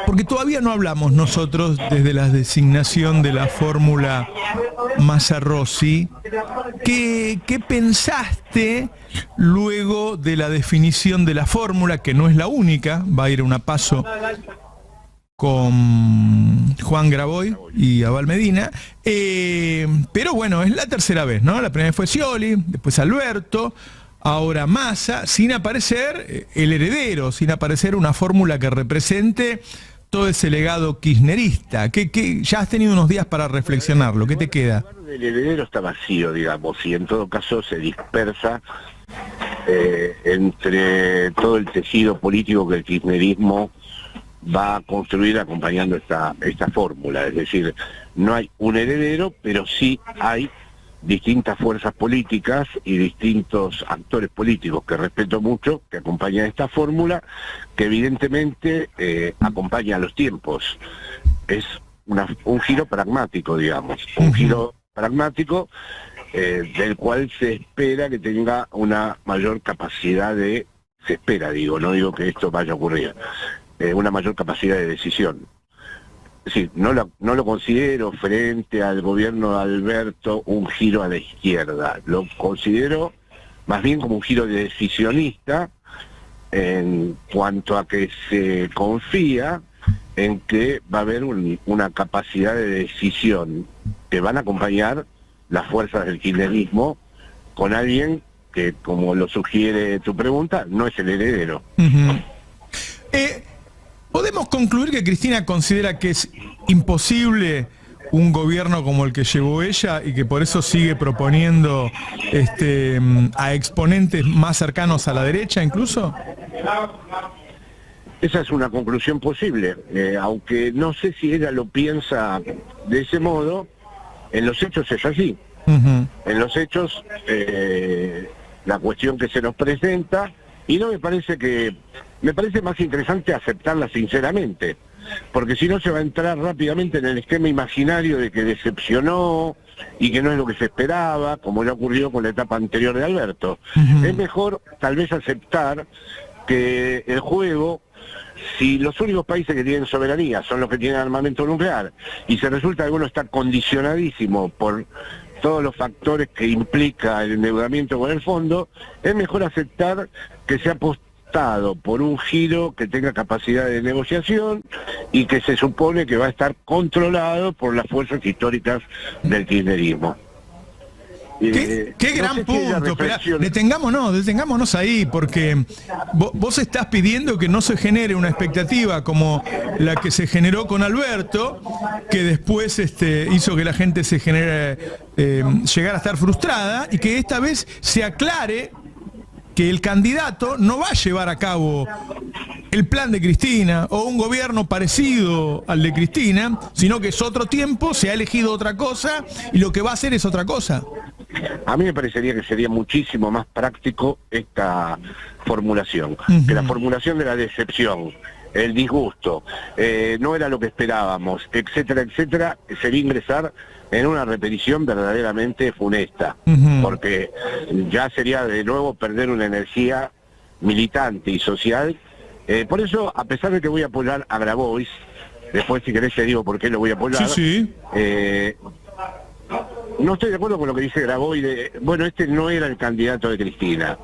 Porque todavía no hablamos nosotros desde la designación de la fórmula Massa-Rossi. ¿Qué pensaste luego de la definición de la fórmula, que no es la única? Va a ir a una paso con Juan Graboy y Abal Medina, pero bueno, es la tercera vez, ¿no? La primera vez fue Scioli, después Alberto, ahora Massa, sin aparecer el heredero, sin aparecer una fórmula que represente todo ese legado kirchnerista. Que ya has tenido unos días para reflexionarlo, ¿qué te queda? El heredero está vacío, digamos, y en todo caso se dispersa entre todo el tejido político que el kirchnerismo va a construir acompañando esta fórmula. Es decir, no hay un heredero, pero sí hay distintas fuerzas políticas y distintos actores políticos que respeto mucho, que acompañan esta fórmula, que evidentemente acompaña a los tiempos. Es un giro pragmático, digamos, un giro pragmático del cual se espera que tenga una mayor capacidad de, no digo que esto vaya a ocurrir, una mayor capacidad de decisión. Es decir, no lo considero frente al gobierno de Alberto un giro a la izquierda, lo considero más bien como un giro de decisionista en cuanto a que se confía en que va a haber una capacidad de decisión que van a acompañar las fuerzas del kirchnerismo con alguien que, como lo sugiere tu pregunta, no es el heredero. ¿Podemos concluir que Cristina considera que es imposible un gobierno como el que llevó ella y que por eso sigue proponiendo a exponentes más cercanos a la derecha incluso? Esa es una conclusión posible, aunque no sé si ella lo piensa de ese modo, en los hechos es así. En los hechos, la cuestión que se nos presenta, y no me parece más interesante aceptarla sinceramente, porque si no se va a entrar rápidamente en el esquema imaginario de que decepcionó y que no es lo que se esperaba, como ya ocurrió con la etapa anterior de Alberto. Es mejor tal vez aceptar que el juego, si los únicos países que tienen soberanía son los que tienen armamento nuclear, y se resulta que uno está condicionadísimo por todos los factores que implica el endeudamiento con el fondo, es mejor aceptar que se ha apostado por un giro que tenga capacidad de negociación y que se supone que va a estar controlado por las fuerzas históricas del kirchnerismo. Qué gran punto. Detengámonos ahí, porque vos estás pidiendo que no se genere una expectativa como la que se generó con Alberto, que después hizo que la gente llegara a estar frustrada, y que esta vez se aclare que el candidato no va a llevar a cabo el plan de Cristina o un gobierno parecido al de Cristina, sino que es otro tiempo, se ha elegido otra cosa y lo que va a hacer es otra cosa. A mí me parecería que sería muchísimo más práctico esta formulación, que la formulación de la decepción, el disgusto, no era lo que esperábamos, etcétera, etcétera, sería ingresar en una repetición verdaderamente funesta, porque ya sería de nuevo perder una energía militante y social. Por eso, a pesar de que voy a apoyar a Grabois, después si querés te digo por qué lo voy a apoyar, no estoy de acuerdo con lo que dice Grabois bueno, no era el candidato de Cristina.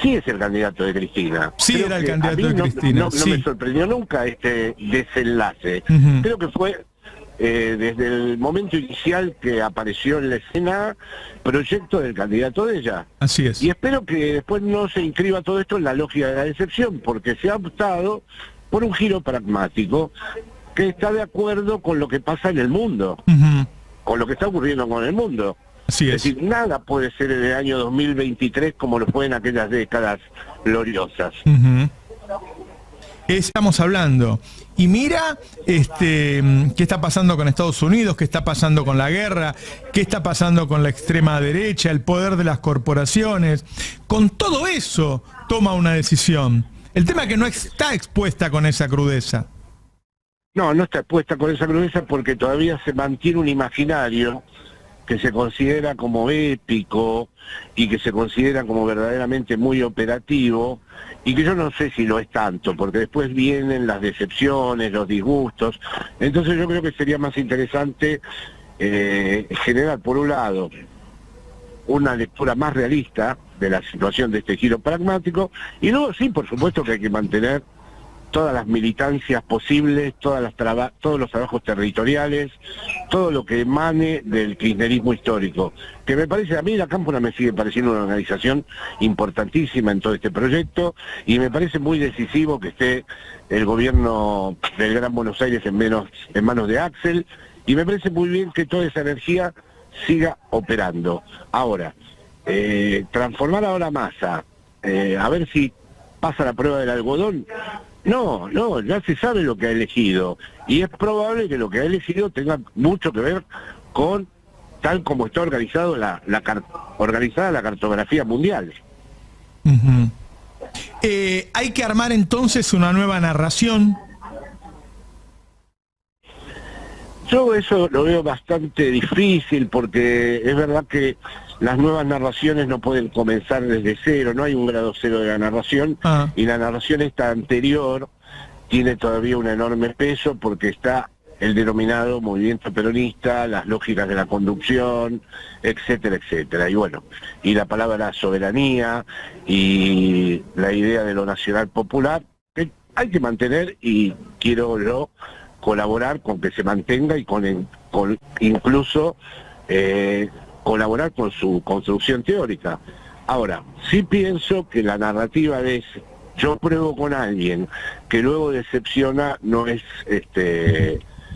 Sí es el candidato de Cristina. Sí era el candidato de Cristina. No me sorprendió nunca este desenlace. Creo que fue desde el momento inicial que apareció en la escena proyecto del candidato de ella. Así es. Y espero que después no se inscriba todo esto en la lógica de la decepción, porque se ha optado por un giro pragmático que está de acuerdo con lo que pasa en el mundo, con lo que está ocurriendo con el mundo. Así es. Es decir, nada puede ser en el año 2023 como lo fue en aquellas décadas gloriosas. Estamos hablando. Y mira qué está pasando con Estados Unidos, qué está pasando con la guerra, qué está pasando con la extrema derecha, el poder de las corporaciones. Con todo eso toma una decisión. El tema es que no está expuesta con esa crudeza. No está expuesta con esa crudeza porque todavía se mantiene un imaginario que se considera como épico y que se considera como verdaderamente muy operativo, y que yo no sé si lo es tanto, porque después vienen las decepciones, los disgustos. Entonces yo creo que sería más interesante generar, por un lado, una lectura más realista de la situación de este giro pragmático, y luego sí, por supuesto que hay que mantener todas las militancias posibles, todos los trabajos territoriales, todo lo que emane del kirchnerismo histórico, que me parece, a mí la Cámpora me sigue pareciendo una organización importantísima en todo este proyecto, y me parece muy decisivo que esté el gobierno del Gran Buenos Aires en manos de Axel, y me parece muy bien que toda esa energía siga operando. Ahora, transformar ahora Massa, a ver si pasa la prueba del algodón. No, ya se sabe lo que ha elegido, y es probable que lo que ha elegido tenga mucho que ver con tal como está organizado organizada la cartografía mundial. Uh-huh. Hay que armar entonces una nueva narración. Yo eso lo veo bastante difícil, porque es verdad que las nuevas narraciones no pueden comenzar desde cero, no hay un grado cero de la narración, y la narración esta anterior tiene todavía un enorme peso, porque está el denominado movimiento peronista, las lógicas de la conducción, etcétera, etcétera. Y bueno, y la palabra soberanía y la idea de lo nacional popular, que hay que mantener, y quiero yo colaborar con que se mantenga, y con incluso colaborar con su construcción teórica. Ahora, sí pienso que la narrativa de yo pruebo con alguien que luego decepciona no es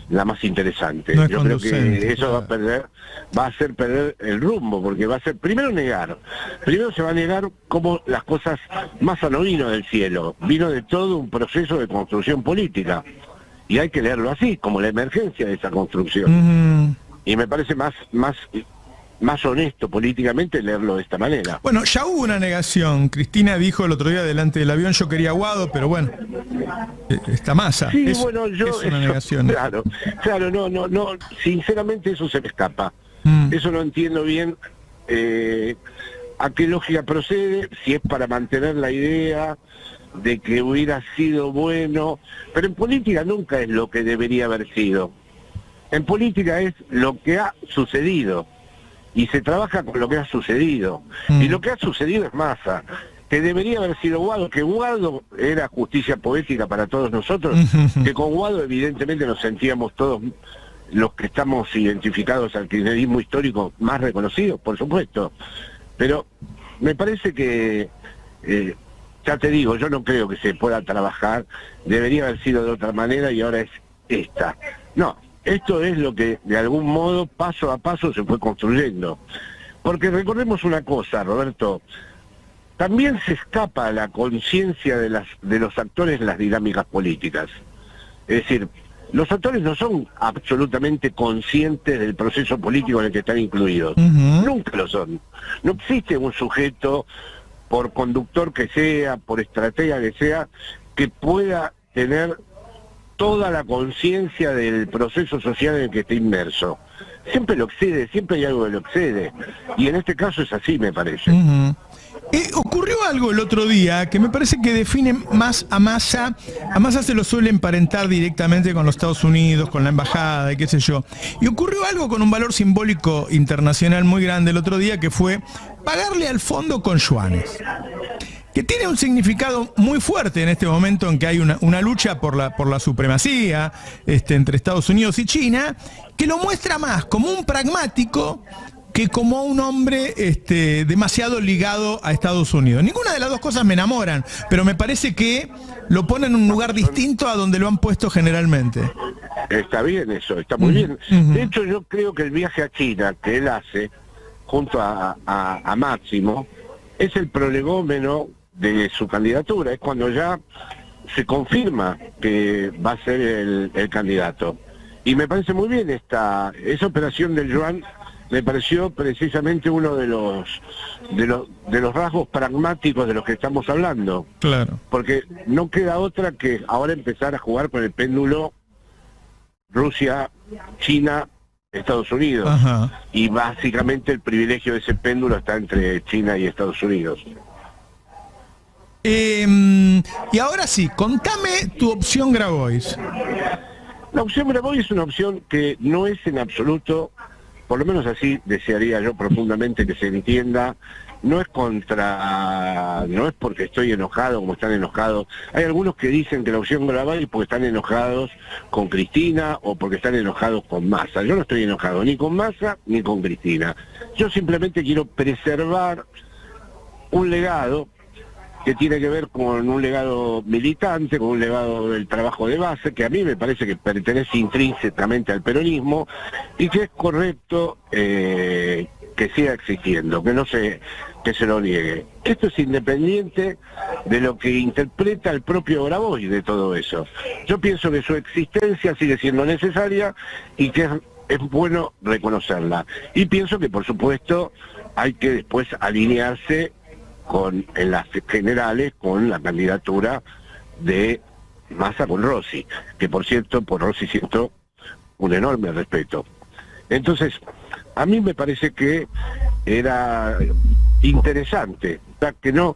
la más interesante. No es yo creo que eso claro. va a hacer perder el rumbo, porque va a ser primero se va a negar como las cosas. Massa no vino del cielo, vino de todo un proceso de construcción política, y hay que leerlo así, como la emergencia de esa construcción. Uh-huh. Y me parece más honesto políticamente leerlo de esta manera. Bueno, ya hubo una negación. Cristina dijo el otro día delante del avión: yo quería a Guado, pero bueno, está Massa. Sí, es una negación. Claro, no, sinceramente eso se me escapa. Eso no entiendo bien a qué lógica procede, si es para mantener la idea de que hubiera sido bueno, pero en política nunca es lo que debería haber sido. En política es lo que ha sucedido, y se trabaja con lo que ha sucedido, y lo que ha sucedido es Massa, que debería haber sido Guado, que Guado era justicia poética para todos nosotros, que con Guado evidentemente nos sentíamos todos los que estamos identificados al kirchnerismo histórico más reconocidos, por supuesto, pero me parece que ya te digo, yo no creo que se pueda trabajar, debería haber sido de otra manera y ahora es esta. No, esto es lo que de algún modo, paso a paso, se fue construyendo. Porque recordemos una cosa, Roberto, también se escapa a la conciencia de los actores las dinámicas políticas. Es decir, los actores no son absolutamente conscientes del proceso político en el que están incluidos. Nunca lo son. No existe un sujeto, por conductor que sea, por estratega que sea, que pueda tener toda la conciencia del proceso social en el que está inmerso. Siempre lo excede, siempre hay algo que lo excede. Y en este caso es así, me parece. Ocurrió algo el otro día que me parece que define más a Massa. A Massa se lo suele emparentar directamente con los Estados Unidos, con la embajada y qué sé yo. Y ocurrió algo con un valor simbólico internacional muy grande el otro día, que fue pagarle al fondo con yuanes, que tiene un significado muy fuerte en este momento en que hay una lucha por la supremacía entre Estados Unidos y China, que lo muestra más como un pragmático que como un hombre demasiado ligado a Estados Unidos. Ninguna de las dos cosas me enamoran, pero me parece que lo pone en un lugar distinto a donde lo han puesto generalmente. Está bien eso, está muy bien. De hecho, yo creo que el viaje a China que él hace, junto a Máximo, es el prolegómeno de su candidatura, es cuando ya se confirma que va a ser el candidato. Y me parece muy bien esa operación del yuan. Me pareció precisamente uno de los rasgos pragmáticos de los que estamos hablando. Claro. Porque no queda otra que ahora empezar a jugar con el péndulo Rusia, China, Estados Unidos. Ajá. Y básicamente el privilegio de ese péndulo está entre China y Estados Unidos. Y ahora sí, contame tu opción Grabois. La opción Grabois es una opción que no es en absoluto, por lo menos así desearía yo profundamente que se entienda, no es porque estoy enojado como están enojados. Hay algunos que dicen que la opción Grabois porque están enojados con Cristina o porque están enojados con Massa. Yo no estoy enojado ni con Massa ni con Cristina. Yo simplemente quiero preservar un legado que tiene que ver con un legado militante, con un legado del trabajo de base, que a mí me parece que pertenece intrínsecamente al peronismo y que es correcto que siga existiendo, que se lo niegue. Esto es independiente de lo que interpreta el propio Grabois de todo eso. Yo pienso que su existencia sigue siendo necesaria y que es bueno reconocerla. Y pienso que, por supuesto, hay que después alinearse en las generales con la candidatura de Massa con Rossi, que por cierto, por Rossi siento un enorme respeto. Entonces, a mí me parece que era interesante, o sea, que no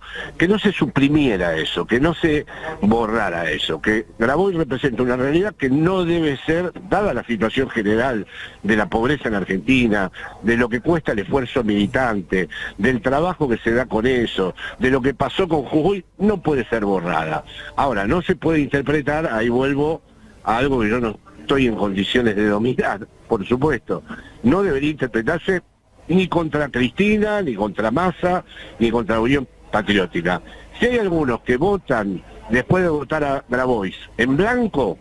se suprimiera eso, que no se borrara eso, que Grabois representa una realidad que no debe ser, dada la situación general de la pobreza en Argentina, de lo que cuesta el esfuerzo militante, del trabajo que se da con eso, de lo que pasó con Jujuy, no puede ser borrada. Ahora, no se puede interpretar, ahí vuelvo a algo que yo no estoy en condiciones de dominar, por supuesto, no debería interpretarse ni contra Cristina, ni contra Massa, ni contra la Unión Patriótica. Si hay algunos que votan, después de votar a Grabois, en blanco,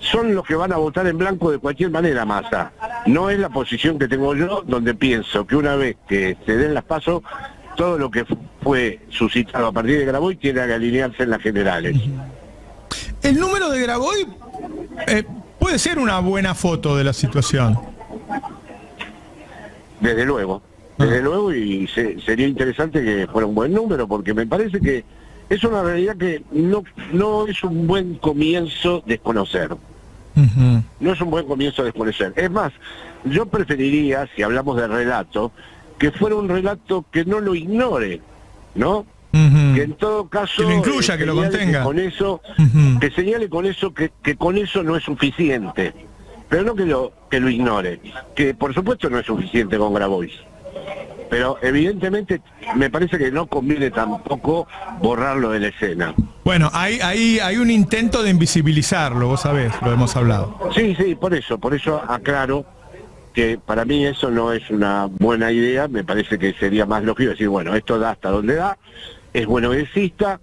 son los que van a votar en blanco de cualquier manera Massa. No es la posición que tengo yo, donde pienso que una vez que se den las pasos, todo lo que fue suscitado a partir de Grabois tiene que alinearse en las generales. El número de Grabois puede ser una buena foto de la situación. Desde luego, y sería interesante que fuera un buen número, porque me parece que es una realidad que no es un buen comienzo desconocer. Uh-huh. No es un buen comienzo desconocer. Es más, yo preferiría, si hablamos de relato, que fuera un relato que no lo ignore, ¿no? Uh-huh. Que en todo caso... Que lo incluya, que lo contenga. Que señale con eso que con eso no es suficiente. Pero no que lo ignore, que por supuesto no es suficiente con Grabois, pero evidentemente me parece que no conviene tampoco borrarlo de la escena. Bueno, hay un intento de invisibilizarlo, vos sabés, lo hemos hablado. Sí, por eso aclaro que para mí eso no es una buena idea, me parece que sería más lógico decir, bueno, esto da hasta donde da, es bueno que exista,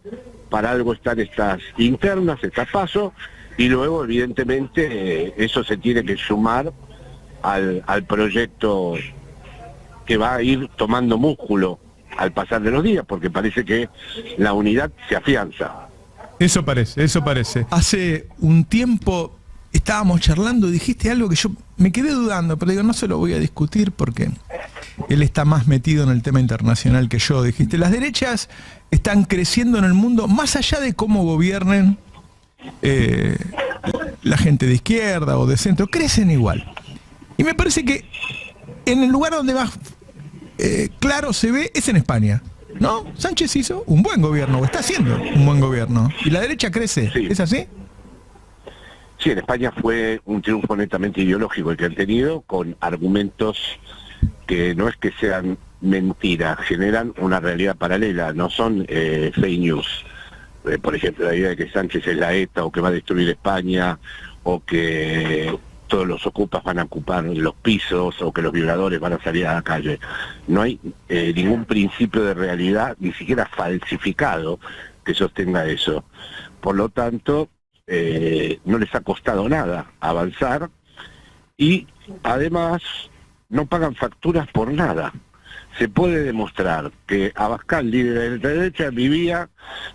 para algo están estas internas, estas pasos, y luego, evidentemente, eso se tiene que sumar al proyecto que va a ir tomando músculo al pasar de los días, porque parece que la unidad se afianza. Eso parece. Hace un tiempo estábamos charlando y dijiste algo que yo me quedé dudando, pero digo, no se lo voy a discutir porque él está más metido en el tema internacional que yo. Dijiste, las derechas están creciendo en el mundo, más allá de cómo gobiernen la gente de izquierda o de centro, crecen igual. Y me parece que en el lugar donde más claro se ve es en España, ¿no? Sánchez hizo un buen gobierno, o está haciendo un buen gobierno, y la derecha crece, sí. ¿Es así? Sí, en España fue un triunfo netamente ideológico el que han tenido, con argumentos que no es que sean mentiras, generan una realidad paralela, no son fake news. Por ejemplo, la idea de que Sánchez es la ETA o que va a destruir España o que todos los ocupas van a ocupar los pisos o que los violadores van a salir a la calle. No hay ningún principio de realidad, ni siquiera falsificado, que sostenga eso. Por lo tanto, no les ha costado nada avanzar y además no pagan facturas por nada. Se puede demostrar que Abascal, líder de la derecha, vivía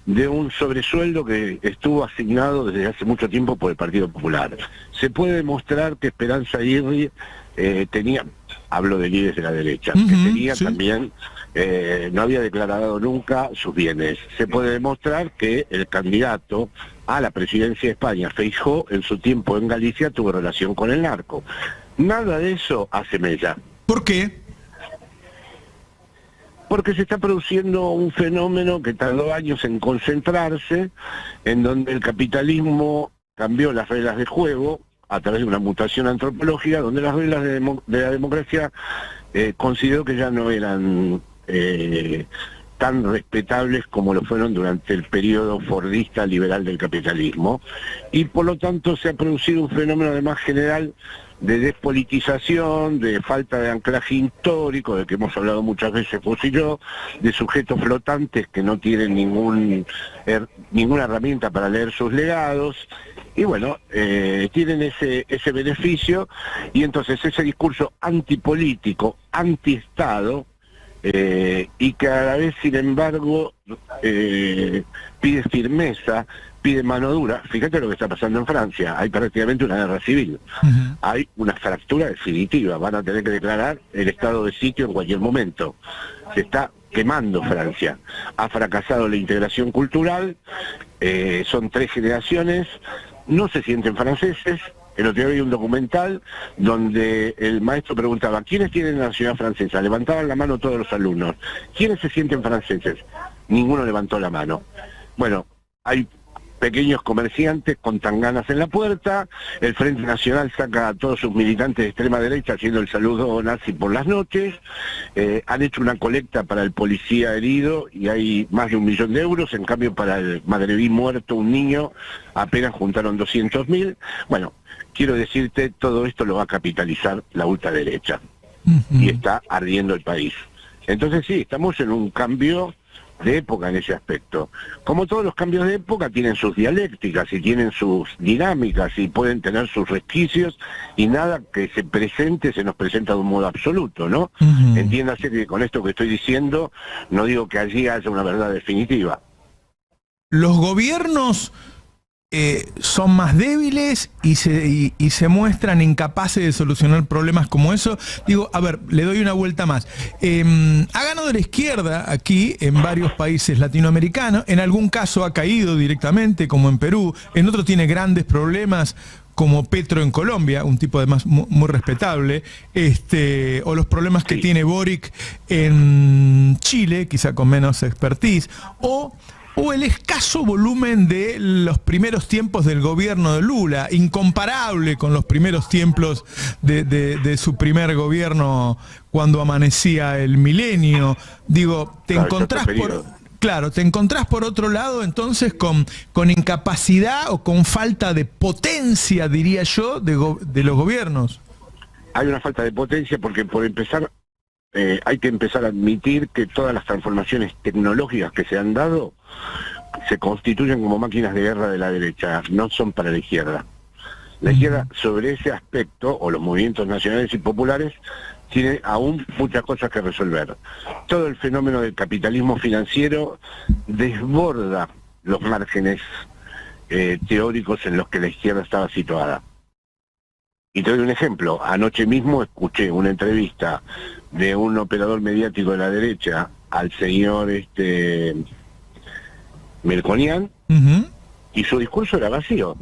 de un sobresueldo que estuvo asignado desde hace mucho tiempo por el Partido Popular. Se puede demostrar que Esperanza Aguirre tenía, hablo de líderes de la derecha, que tenía sí. También, no había declarado nunca sus bienes. Se puede demostrar que el candidato a la presidencia de España, Feijóo, en su tiempo en Galicia tuvo relación con el narco. Nada de eso hace mella. ¿Por qué? Porque se está produciendo un fenómeno que tardó años en concentrarse, en donde el capitalismo cambió las reglas de juego a través de una mutación antropológica, donde las reglas de la democracia consideró que ya no eran tan respetables como lo fueron durante el periodo fordista liberal del capitalismo, y por lo tanto se ha producido un fenómeno además general de despolitización, de falta de anclaje histórico, de que hemos hablado muchas veces vos y yo, de sujetos flotantes que no tienen ninguna herramienta para leer sus legados, y bueno, tienen ese beneficio, y entonces ese discurso antipolítico, antiestado, y que a la vez, sin embargo, pide firmeza, pide mano dura. Fíjate lo que está pasando en Francia, hay prácticamente una guerra civil, hay una fractura definitiva, van a tener que declarar el estado de sitio en cualquier momento, se está quemando Francia, ha fracasado la integración cultural, son 3 generaciones, no se sienten franceses. El otro día vi un documental donde el maestro preguntaba, ¿quiénes tienen la nacionalidad francesa? Levantaban la mano todos los alumnos. ¿Quiénes se sienten franceses? Ninguno levantó la mano. Bueno, hay pequeños comerciantes con tanganas en la puerta, el Frente Nacional saca a todos sus militantes de extrema derecha haciendo el saludo nazi por las noches, han hecho una colecta para el policía herido y hay más de 1 millón de euros, en cambio para el magrebí muerto, un niño, apenas juntaron 200.000. Bueno, quiero decirte, todo esto lo va a capitalizar la ultraderecha y está ardiendo el país. Entonces sí, estamos en un cambio de época en ese aspecto. Como todos los cambios de época tienen sus dialécticas y tienen sus dinámicas y pueden tener sus resquicios, y nada que se presente se nos presenta de un modo absoluto, ¿no? Entiéndase que con esto que estoy diciendo no digo que allí haya una verdad definitiva. Los gobiernos son más débiles y se muestran incapaces de solucionar problemas como eso. Digo, a ver, le doy una vuelta más. Ha ganado la izquierda aquí en varios países latinoamericanos, en algún caso ha caído directamente, como en Perú, en otro tiene grandes problemas, como Petro en Colombia, un tipo además muy respetable, o los problemas que tiene Boric en Chile, quizá con menos expertise, o el escaso volumen de los primeros tiempos del gobierno de Lula, incomparable con los primeros tiempos de su primer gobierno cuando amanecía el milenio. Digo, te encontrás te encontrás por otro lado entonces con incapacidad o con falta de potencia, diría yo, de los gobiernos. Hay una falta de potencia porque, por empezar, hay que empezar a admitir que todas las transformaciones tecnológicas que se han dado se constituyen como máquinas de guerra de la derecha, no son para la izquierda. La izquierda, sobre ese aspecto, o los movimientos nacionales y populares, tiene aún muchas cosas que resolver. Todo el fenómeno del capitalismo financiero desborda los márgenes teóricos en los que la izquierda estaba situada. Y te doy un ejemplo. Anoche mismo escuché una entrevista de un operador mediático de la derecha al señor Melconian, y su discurso era vacío.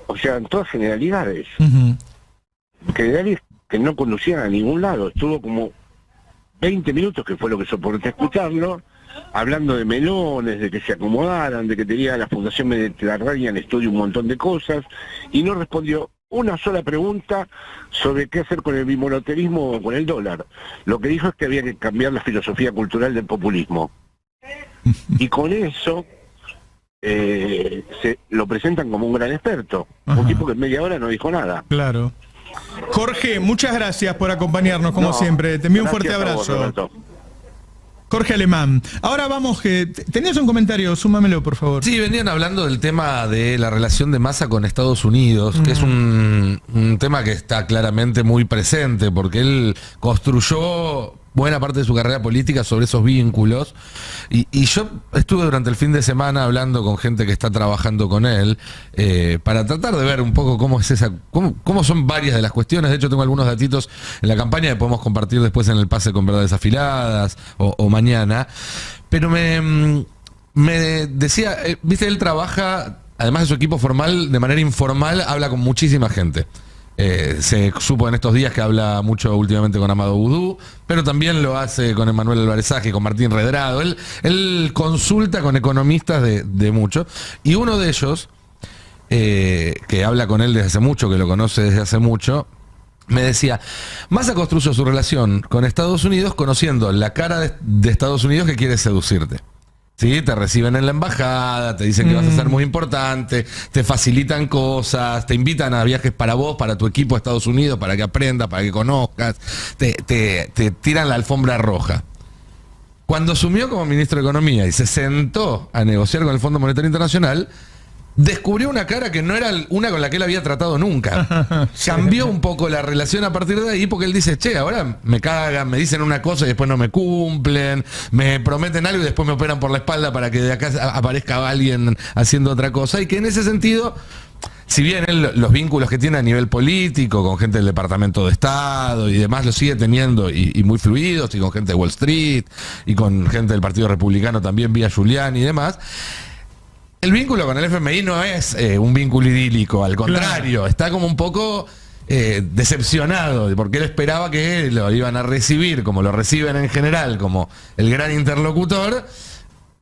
O sea, en todas generalidades. Generalidades que no conducían a ningún lado. Estuvo como 20 minutos, que fue lo que soporté escucharlo, hablando de melones, de que se acomodaran, de que tenía la Fundación Mediterránea en estudio un montón de cosas, y no respondió una sola pregunta sobre qué hacer con el bimonoterismo o con el dólar. Lo que dijo es que había que cambiar la filosofía cultural del populismo. Y con eso se lo presentan como un gran experto. Un tipo que en media hora no dijo nada. Claro. Jorge, muchas gracias por acompañarnos, como siempre. Te envío un fuerte abrazo. Jorge Alemán. Ahora vamos, tenías un comentario, súmamelo, por favor. Sí, venían hablando del tema de la relación de Massa con Estados Unidos, que es un tema que está claramente muy presente, porque él construyó buena parte de su carrera política sobre esos vínculos, y yo estuve durante el fin de semana hablando con gente que está trabajando con él, para tratar de ver un poco cómo es cómo son varias de las cuestiones. De hecho, tengo algunos datitos en la campaña que podemos compartir después en el pase con verdades afiladas o mañana, pero me decía, viste, él trabaja, además de su equipo formal, de manera informal, habla con muchísima gente. Se supo en estos días que habla mucho últimamente con Amado Boudou, pero también lo hace con Emanuel Alvarezage, con Martín Redrado. Él consulta con economistas de mucho. Y uno de ellos, que habla con él desde hace mucho, que lo conoce desde hace mucho, me decía, Massa construyó su relación con Estados Unidos conociendo la cara de Estados Unidos que quiere seducirte. ¿Sí? Te reciben en la embajada, te dicen que vas a ser muy importante, te facilitan cosas, te invitan a viajes para vos, para tu equipo a Estados Unidos, para que aprendas, para que conozcas, te tiran la alfombra roja. Cuando asumió como ministro de Economía y se sentó a negociar con el Fondo Monetario Internacional, descubrió una cara que no era una con la que él había tratado nunca. Cambió un poco la relación a partir de ahí porque él dice, che, ahora me cagan, me dicen una cosa y después no me cumplen, me prometen algo y después me operan por la espalda para que de acá aparezca alguien haciendo otra cosa. Y que en ese sentido, si bien él los vínculos que tiene a nivel político, con gente del Departamento de Estado y demás, los sigue teniendo y muy fluidos, y con gente de Wall Street, y con gente del Partido Republicano también vía Giuliani y demás, el vínculo con el FMI no es un vínculo idílico, al contrario, claro, está como un poco decepcionado, porque él esperaba que lo iban a recibir, como lo reciben en general, como el gran interlocutor,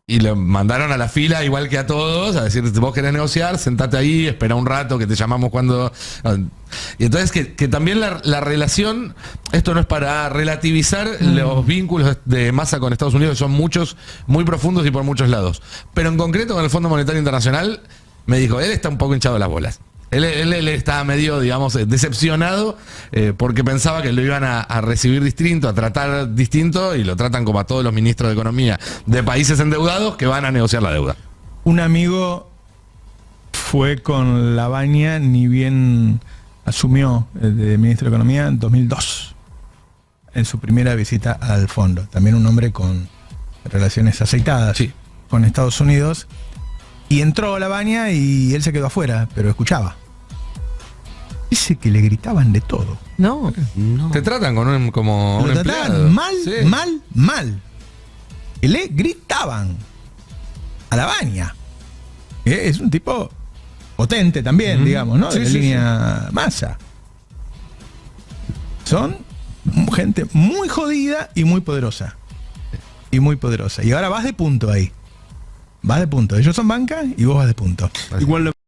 y lo mandaron a la fila igual que a todos, a decir, vos querés negociar, sentate ahí, espera un rato que te llamamos cuando... Y entonces que también la relación, esto no es para relativizar los vínculos de Massa con Estados Unidos, que son muchos, muy profundos y por muchos lados. Pero en concreto con el Fondo Monetario Internacional, me dijo, él está un poco hinchado las bolas. Él estaba medio, digamos, decepcionado porque pensaba que lo iban a recibir distinto, a tratar distinto, y lo tratan como a todos los ministros de Economía de países endeudados que van a negociar la deuda. Un amigo fue con Lavagna, ni bien asumió de ministro de Economía en 2002, en su primera visita al fondo. También un hombre con relaciones aceitadas, sí, con Estados Unidos. Y entró Lavagna y él se quedó afuera, pero escuchaba. Dice que le gritaban de todo. No. Te tratan como un empleado. Mal, sí, mal. Que le gritaban a Lavagna. Es un tipo potente también, digamos, ¿no? De la línea Massa. Son gente muy jodida y muy poderosa. Y ahora vas de punto ahí. Vas de punto. Ellos son banca y vos vas de punto. Igual